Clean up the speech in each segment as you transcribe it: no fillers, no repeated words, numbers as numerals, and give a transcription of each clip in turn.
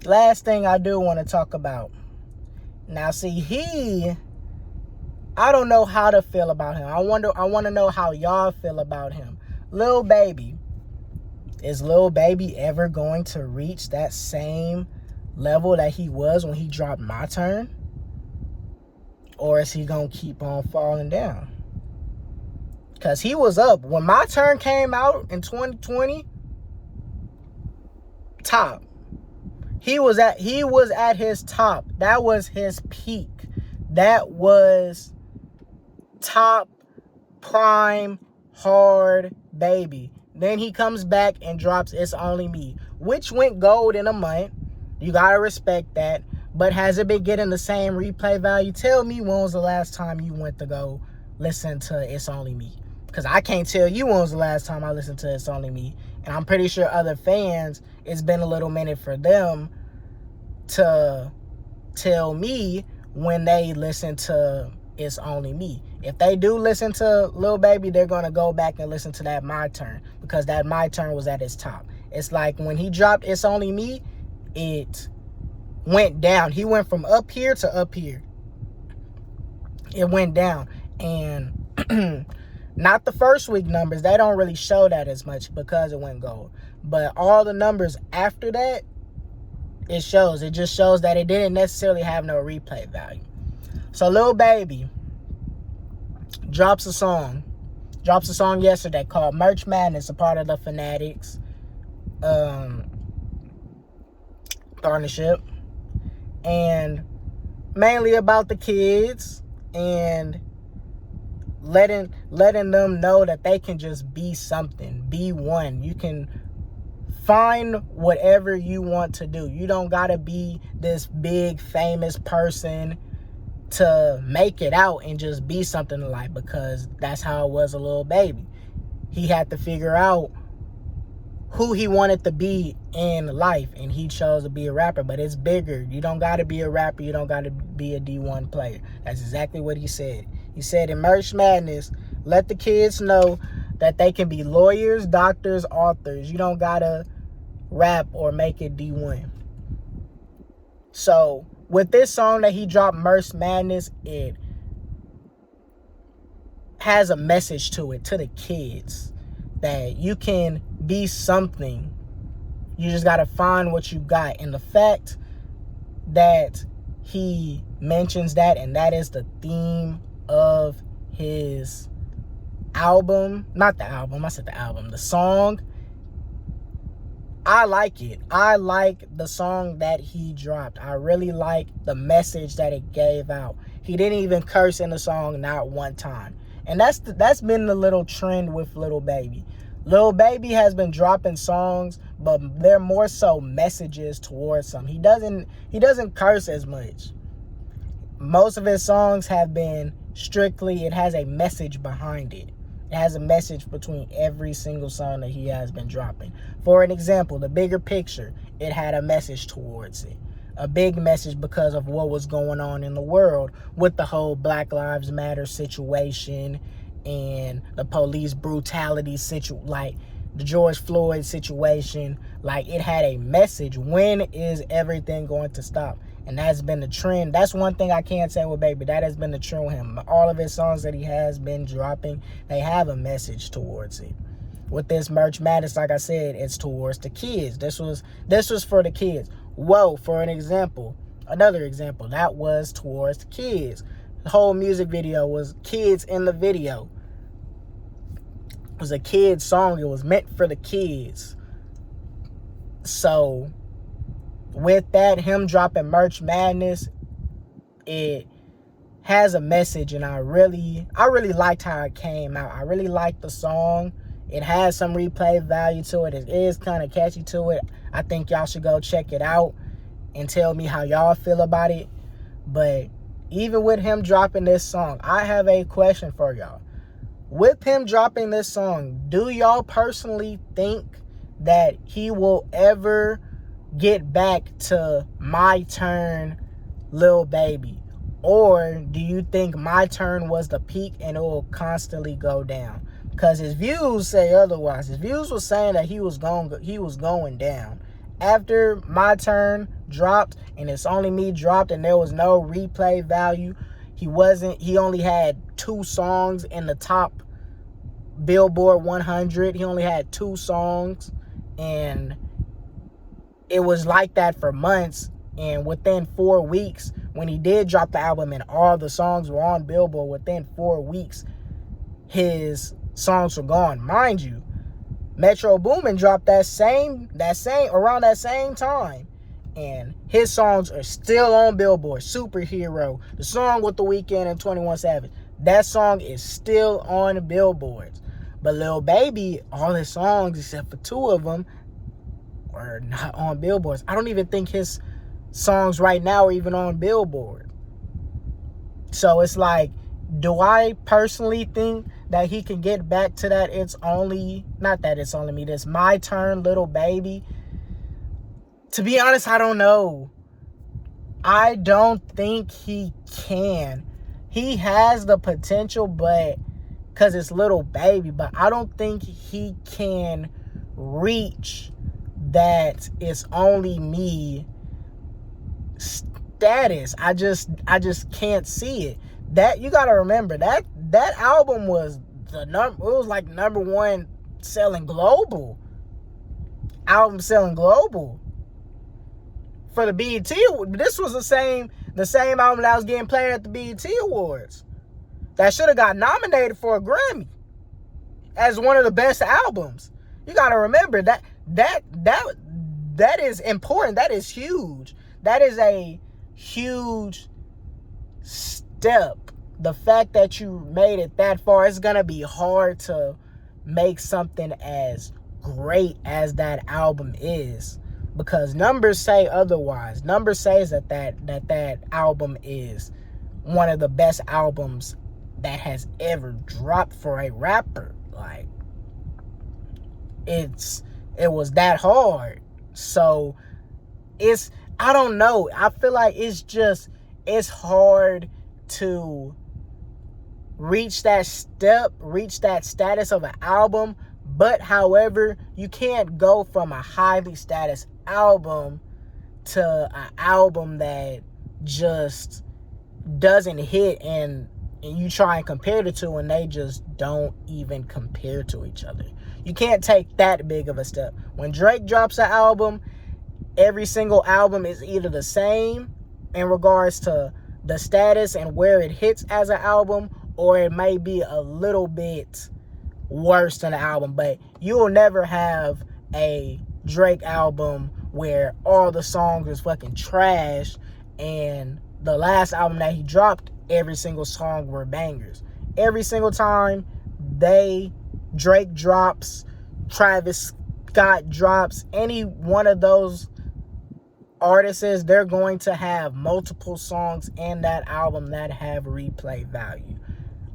last thing I do want to talk about. Now, see, I don't know how to feel about him. I want to know how y'all feel about him. Lil Baby. Is Lil Baby ever going to reach that same level that he was when he dropped My Turn? Or is he going to keep on falling down? Because he was up. When My Turn came out in 2020, top. He was at his top. That was his peak. That was top, prime, hard Baby. Then he comes back and drops It's Only Me, which went gold in a month. You gotta respect that. But has it been getting the same replay value? Tell me, when was the last time you went to go listen to It's Only Me? Because I can't tell you when was the last time I listened to It's Only Me. And I'm pretty sure other fans, it's been a little minute for them to tell me when they listen to It's Only Me. If they do listen to Lil Baby, they're going to go back and listen to that My Turn, because that My Turn was at its top. It's like when he dropped It's Only Me, it went down. He went from up here to up here. It went down. And not the first week numbers. They don't really show that as much because it went gold. But all the numbers after that, it shows. It just shows that it didn't necessarily have no replay value. So Lil Baby drops a song yesterday called Merch Madness, a part of the Fanatics partnership, and mainly about the kids and letting them know that they can just be something, be one. You can find whatever you want to do. You don't gotta be this big famous person to make it out and just be something in life, because that's how it was a Lil Baby. He had to figure out who he wanted to be in life, and he chose to be a rapper. But it's bigger. You don't got to be a rapper. You don't got to be a D1 player. That's exactly what he said. He said in Merch Madness, let the kids know that they can be lawyers, doctors, authors. You don't got to rap or make it D1. So with this song that he dropped, Merch Madness, it has a message to it, to the kids, that you can be something. You just got to find what you got. And the fact that he mentions that, and that is the theme of his album, not the album, I said the album, the song, I like it. I like the song that he dropped. I really like the message that it gave out. He didn't even curse in the song, not one time. And that's been the little trend with Lil Baby. Lil Baby has been dropping songs, but they're more so messages towards something. He doesn't curse as much. Most of his songs have been strictly, it has a message behind it. It has a message between every single song that he has been dropping. For an example, The Bigger Picture, it had a message towards it. A big message because of what was going on in the world with the whole Black Lives Matter situation and the police brutality like the George Floyd situation. Like, it had a message. When is everything going to stop? And that's been the trend. That's one thing I can't say with Baby. That has been the trend with him. All of his songs that he has been dropping, they have a message towards it. With this Merch Madness, like I said, it's towards the kids. This was for the kids. Whoa, for an example, another example, that was towards the kids. The whole music video was kids in the video. It was a kid's song. It was meant for the kids. So with that, him dropping Merch Madness, it has a message, and I really liked how it came out. I really liked the song. It has some replay value to it. It is kind of catchy to it. I think y'all should go check it out and tell me how y'all feel about it. But even with him dropping this song, I have a question for y'all. With him dropping this song, do y'all personally think that he will ever get back to My Turn Lil Baby? Or do you think My Turn was the peak and it will constantly go down? Because his views say otherwise. His views were saying that he was going down. After My Turn dropped, and It's Only Me dropped, and there was no replay value. He only had 2 songs in the top Billboard 100. He only had 2 songs, and it was like that for months. And within 4 weeks, when he did drop the album and all the songs were on Billboard, within 4 weeks, his songs were gone. Mind you, Metro Boomin dropped that same around that same time, and his songs are still on Billboard. Superhero, the song with The Weeknd and 21 Savage, that song is still on billboards. But Lil Baby, all his songs except for 2 of them are not on billboards. I don't even think his songs right now are even on Billboard. So it's like, do I personally think that he can get back to that It's Only Me, this My Turn, Lil Baby? To be honest, I don't know. I don't think he can. He has the potential, but because it's Lil Baby, but I don't think he can reach that It's Only Me status. I just can't see it. That, you gotta remember, that album was it was like number 1 selling global album, selling global for the BET. This was the same album that was getting played at the BET Awards, that should have got nominated for a Grammy as one of the best albums. You gotta remember that is important. That is huge. That is a huge step. The fact that you made it that far, it's gonna be hard to make something as great as that album is, because numbers say otherwise. Numbers says that album is one of the best albums that has ever dropped for a rapper. Like, it was that hard. So I don't know. I feel like it's hard to reach that status of an album. But however, you can't go from a highly status album to an album that just doesn't hit, and you try and compare the two, and they just don't even compare to each other. You can't take that big of a step. When Drake drops an album, every single album is either the same in regards to the status and where it hits as an album, or it may be a little bit worse than the album. But you will never have a Drake album where all the songs is fucking trash, and the last album that he dropped, every single song were bangers. Every single time Drake drops, Travis Scott drops, any one of those artists, they're going to have multiple songs in that album that have replay value.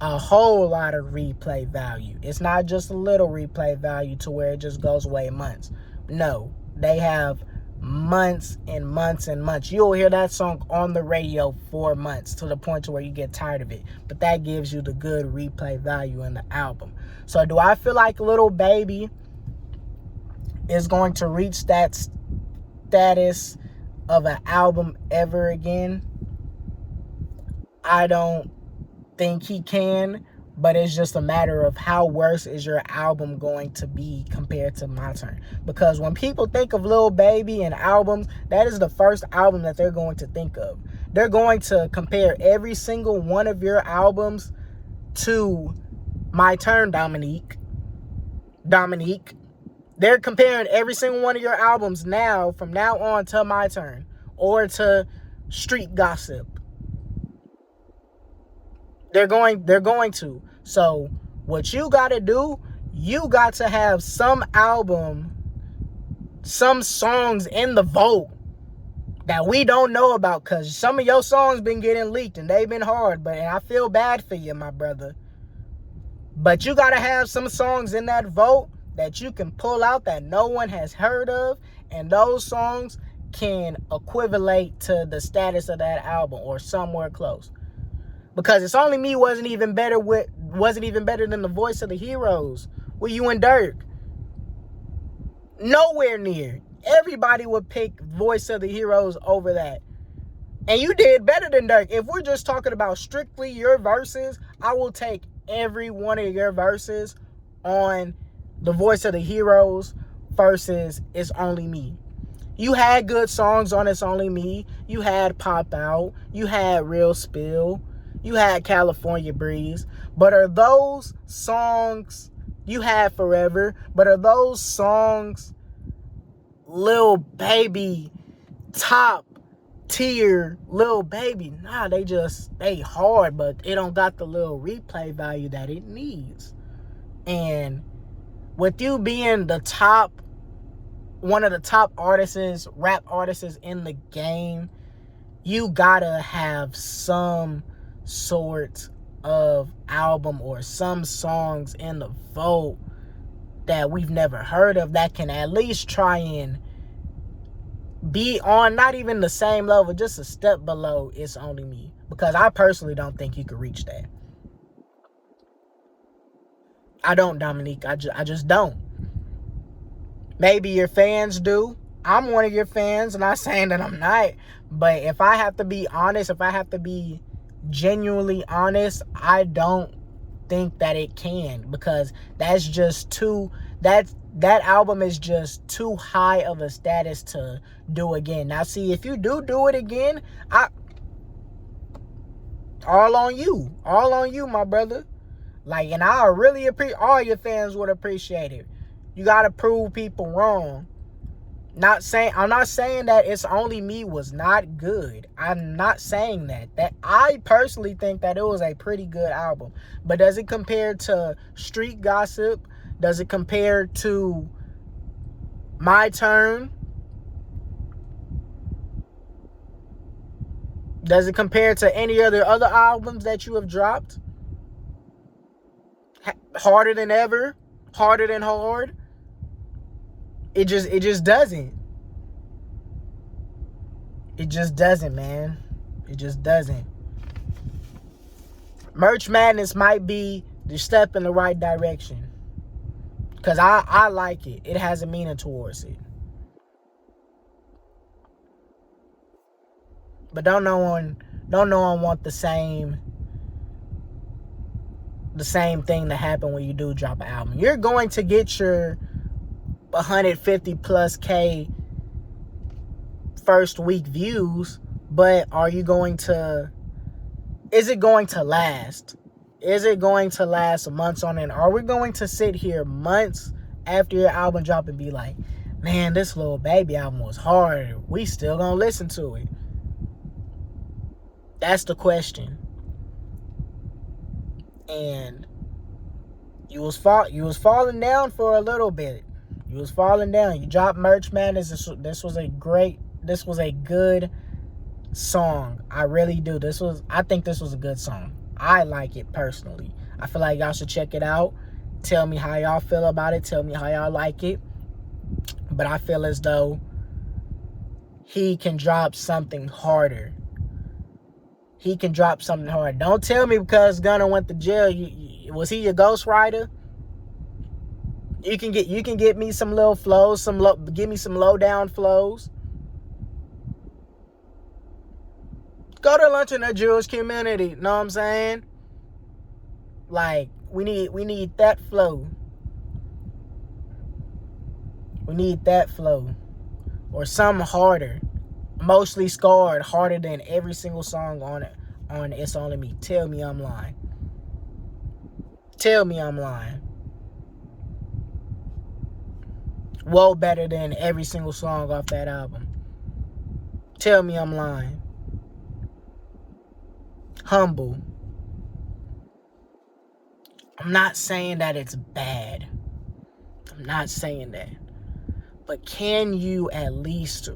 A whole lot of replay value. It's not just a little replay value to where it just goes away in months. No, they have months and months and months. You'll hear that song on the radio for months, to the point to where you get tired of it. But that gives you the good replay value in the album. So do I feel like Lil Baby is going to reach that status of an album ever again? I don't think he can, but it's just a matter of how worse is your album going to be compared to My Turn. Because when people think of Lil Baby and albums, that is the first album that they're going to think of. They're going to compare every single one of your albums to My Turn, Dominique. They're comparing every single one of your albums now, from now on, to My Turn, or to Street Gossip. They're going to. So what you got to do, you got to have some songs in the vote that we don't know about, because some of your songs been getting leaked and they've been hard, and I feel bad for you, my brother. But you got to have some songs in that vote that you can pull out that no one has heard of, and those songs can equivalent to the status of that album or somewhere close. Because It's Only Me wasn't even better than The Voice of the Heroes with you and Dirk. Nowhere near. Everybody would pick Voice of the Heroes over that. And you did better than Dirk. If we're just talking about strictly your verses, I will take every one of your verses on the Voice of the Heroes versus It's Only Me. You had good songs on It's Only Me. You had Pop Out. You had Real Spill. You had California Breeze. But are those songs, you had Forever, but are those songs Lil Baby top tier Lil Baby? Nah, they hard, but it don't got the little replay value that it needs. And with you being the top, one of the top artists, rap artists in the game, you gotta have some sort of album or some songs in the vault that we've never heard of that can at least try and be on not even the same level, just a step below It's Only Me. Because I personally don't think you could reach that. I don't, Dominique. I just don't. Maybe your fans do. I'm one of your fans, and I'm not saying that I'm not. But if I have to be honest, if I have to be genuinely honest, I don't think that it can, because that's just too, that album is just too high of a status to do again. Now see, if you do it again, all on you, my brother. Like, and I really appreciate, all your fans would appreciate it. You gotta prove people wrong. I'm not saying that It's Only Me was not good. I'm not saying that. That I personally think that it was a pretty good album. But does it compare to Street Gossip? Does it compare to My Turn? Does it compare to any other albums that you have dropped? Harder Than Ever? Harder Than Hard? It just doesn't. It just doesn't, man. It just doesn't. Merch Madness might be the step in the right direction, because I like it. It has a meaning towards it. But don't no one want the same thing to happen when you do drop an album. You're going to get your 150 plus K first week views, but is it going to last? Is it going to last months on end? Are we going to sit here months after your album drop and be like, man, this Lil Baby album was hard, we still gonna listen to it? That's the question. And you was falling down for a little bit. You was falling down. You dropped Merch Madness. This was a good song. I really do. I think this was a good song. I like it personally. I feel like y'all should check it out. Tell me how y'all feel about it. Tell me how y'all like it. But I feel as though he can drop something harder. He can drop something hard. Don't tell me because Gunna went to jail, was he your ghostwriter? You can get me some little flows, give me some low down flows. Go to lunch in the Jewish community, know what I'm saying? Like, we need that flow. We need that flow. Or something harder. Mostly Scarred, harder than every single song on It's Only Me. Tell me I'm lying. Tell me I'm lying. Well, better than every single song off that album. Tell me I'm lying. Humble. I'm not saying that it's bad. I'm not saying that. But can you at least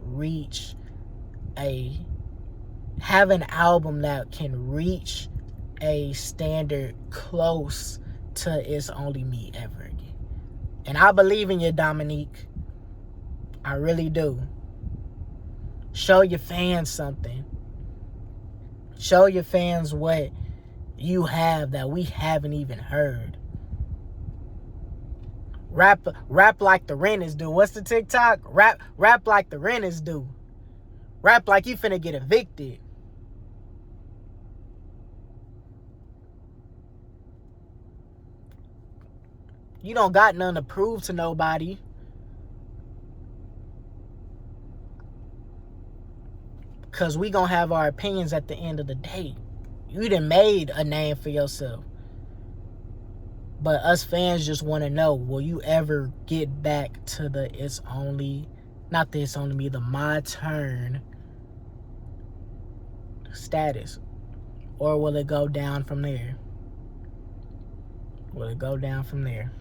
have an album that can reach a standard close to It's Only Me ever again? And I believe in you, Dominique. I really do. Show your fans something. Show your fans what you have that we haven't even heard. Rap like the rent is due. What's the TikTok? Rap like the rent is due. Rap like you finna get evicted. You don't got nothing to prove to nobody. Because we gonna have our opinions at the end of the day. You done made a name for yourself. But us fans just want to know, will you ever get back to the my turn status? Or will it go down from there? Will it go down from there?